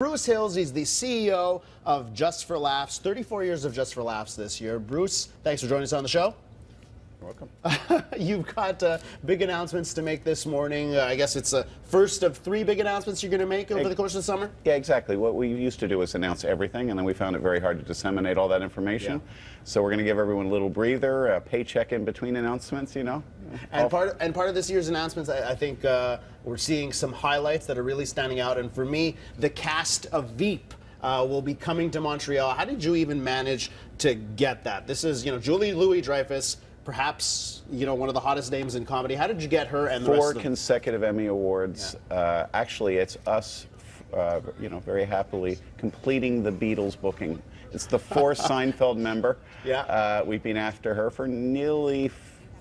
Bruce Hills, he's the CEO of Just for Laughs, 34 years of Just for Laughs this year. Bruce, thanks for joining us on the show. You're welcome. You've got big announcements to make this morning. I guess it's a first of three big announcements you're going to make over the course of the summer? Yeah, exactly. What we used to do is announce everything, and then we found it very hard to disseminate all that information. Yeah. So we're going to give everyone a little breather, a paycheck in between announcements, you know. And part of this year's announcements, I think we're seeing some highlights that are really standing out. And for me, the cast of Veep will be coming to Montreal. How did you even manage to get that? This is, Julie Louis-Dreyfus, perhaps, one of the hottest names in comedy. How did you get her and the rest of them? 4 consecutive Emmy Awards. Yeah. Actually, it's us, very happily completing the Beatles booking. It's the 4th Seinfeld member. Yeah. We've been after her for nearly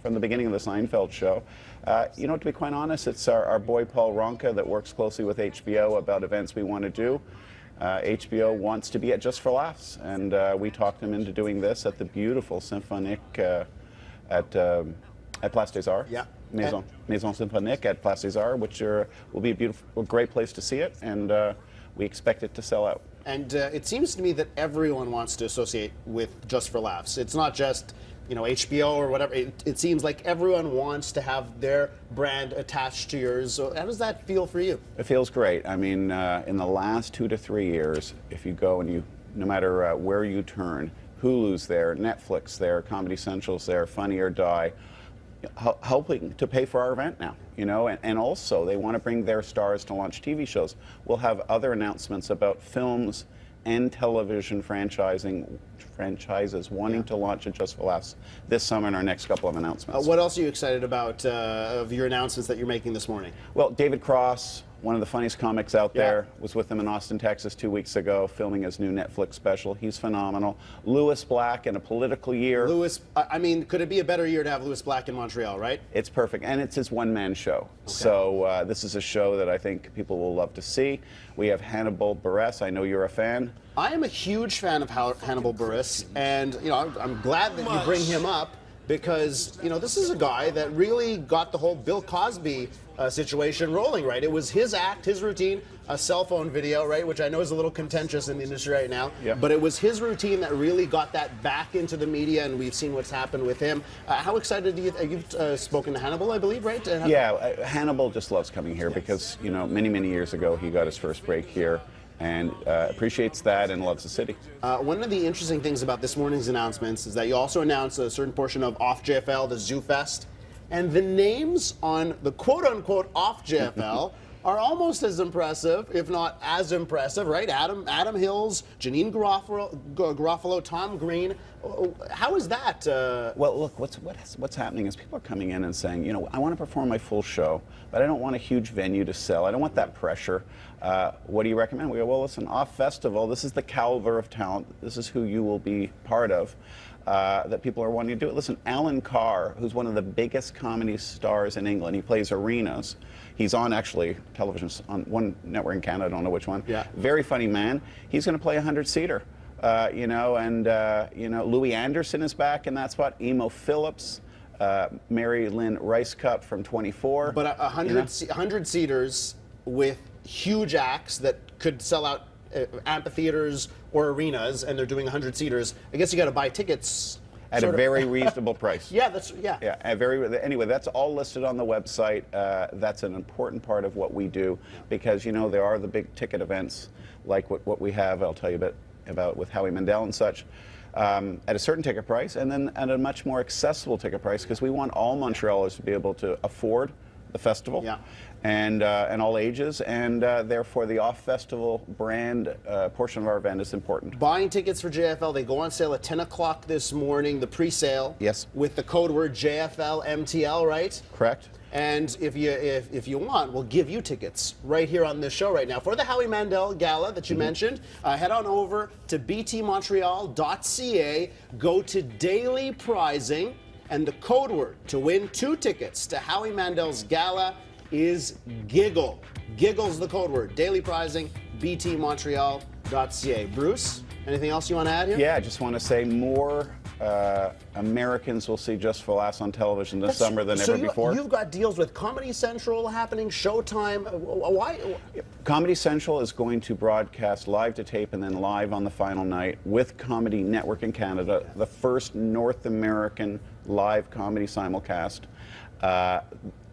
from the beginning of the Seinfeld show. To be quite honest, it's our boy Paul Ronca that works closely with HBO about events we want to do. HBO wants to be at Just for Laughs, and we talked them into doing this at the beautiful Symphonique at Place des Arts. Yeah. Maison Symphonique at Place des Arts, which will be a beautiful, great place to see it, and we expect it to sell out. And it seems to me that everyone wants to associate with Just for Laughs. It's not just HBO or whatever. It seems like everyone wants to have their brand attached to yours. So how does that feel for you? It feels great. I mean, in the last 2 to 3 years, if you go and no matter where you turn, Hulu's there, Netflix there, Comedy Central's there, Funny or Die, helping to pay for our event now, and also they want to bring their stars to launch TV shows. We'll have other announcements about films and television franchises wanting to launch at Just for Laughs this summer in our next couple of announcements. What else are you excited about of your announcements that you're making this morning? Well, David Cross, one of the funniest comics out there, was with them in Austin, Texas 2 weeks ago, filming his new Netflix special. He's phenomenal. Louis Black in a political year. Could it be a better year to have Louis Black in Montreal, right? It's perfect, and it's his one-man show. Okay. So this is a show that I think people will love to see. We have Hannibal Buress. I know you're a fan. I am a huge fan of Hannibal Buress, and I'm glad that you bring him up, because this is a guy that really got the whole Bill Cosby situation rolling, right? It was his act, his routine, a cell phone video, right, which I know is a little contentious in the industry right now. Yep. But it was his routine that really got that back into the media, and we've seen what's happened with him. How excited you've spoken to Hannibal, I believe, right? Yeah, Hannibal just loves coming here because many years ago he got his first break here, and appreciates that and loves the city. One of the interesting things about this morning's announcements is that you also announced a certain portion of Off JFL, the Zoo Fest, and the names on the quote-unquote Off JFL are almost as impressive, if not as impressive, right? Adam Hills, Janine Garofalo, Tom Green. How is that? Well, look, what's happening is people are coming in and saying, I want to perform my full show, but I don't want a huge venue to sell. I don't want that pressure. What do you recommend? We go, well, listen, Off Festival, this is the caliber of talent. This is who you will be part of. That people are wanting to do it. Listen, Alan Carr, who's one of the biggest comedy stars in England, he plays arenas. He's on, actually, television, on one network in Canada, I don't know which one. Yeah. Very funny man. He's going to play a 100-seater, Louis Anderson is back in that spot, Emo Phillips, Mary Lynn Rice Cup from 24. But 100 seaters with huge acts that could sell out amphitheaters or arenas, and they're doing 100 seaters. I guess you got to buy tickets at a very reasonable price. Yeah, anyway, that's all listed on the website. That's an important part of what we do, because there are the big ticket events like what we have. I'll tell you a bit about with Howie Mandel and such. At a certain ticket price, and then at a much more accessible ticket price, because we want all Montrealers to be able to afford the festival, and all ages, and therefore the Off-Festival brand portion of our event is important. Buying tickets for JFL, they go on sale at 10 o'clock this morning, the pre-sale. Yes. With the code word JFLMTL, right? Correct. And if you want, we'll give you tickets right here on this show right now for the Howie Mandel Gala that you mentioned. Head on over to btmontreal.ca, go to daily prizing, and the code word to win 2 tickets to Howie Mandel's Gala is GIGGLE. GIGGLE's the code word. Daily prizing, btmontreal.ca. Bruce, anything else you want to add here? Yeah, I just want to say more Americans will see Just for Laughs on television this summer than so ever before. You've got deals with Comedy Central happening, Showtime. Why? Comedy Central is going to broadcast live to tape and then live on the final night with Comedy Network in Canada, the first North American live comedy simulcast.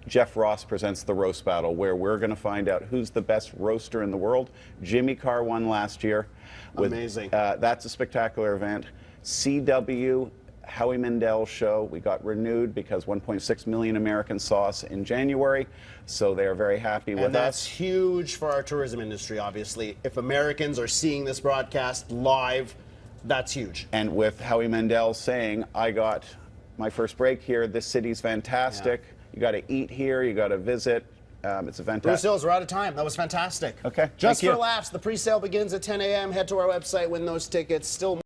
Jeff Ross presents the roast battle, where we're going to find out who's the best roaster in the world. Jimmy Carr won last year. Amazing. That's a spectacular event. CW, Howie Mandel show, we got renewed because 1.6 million Americans saw us in January, so they are very happy with And that's us. huge for our tourism industry, obviously. If Americans are seeing this broadcast live, that's huge. And with Howie Mandel saying, I got my first break here, this city's fantastic. Yeah. You got to eat here, you got to visit. It's a Bruce fantastic. Hills, we're out of time. That was fantastic. Okay, Just thank for you. laughs, the pre-sale begins at 10 a.m. Head to our website, win those tickets. Still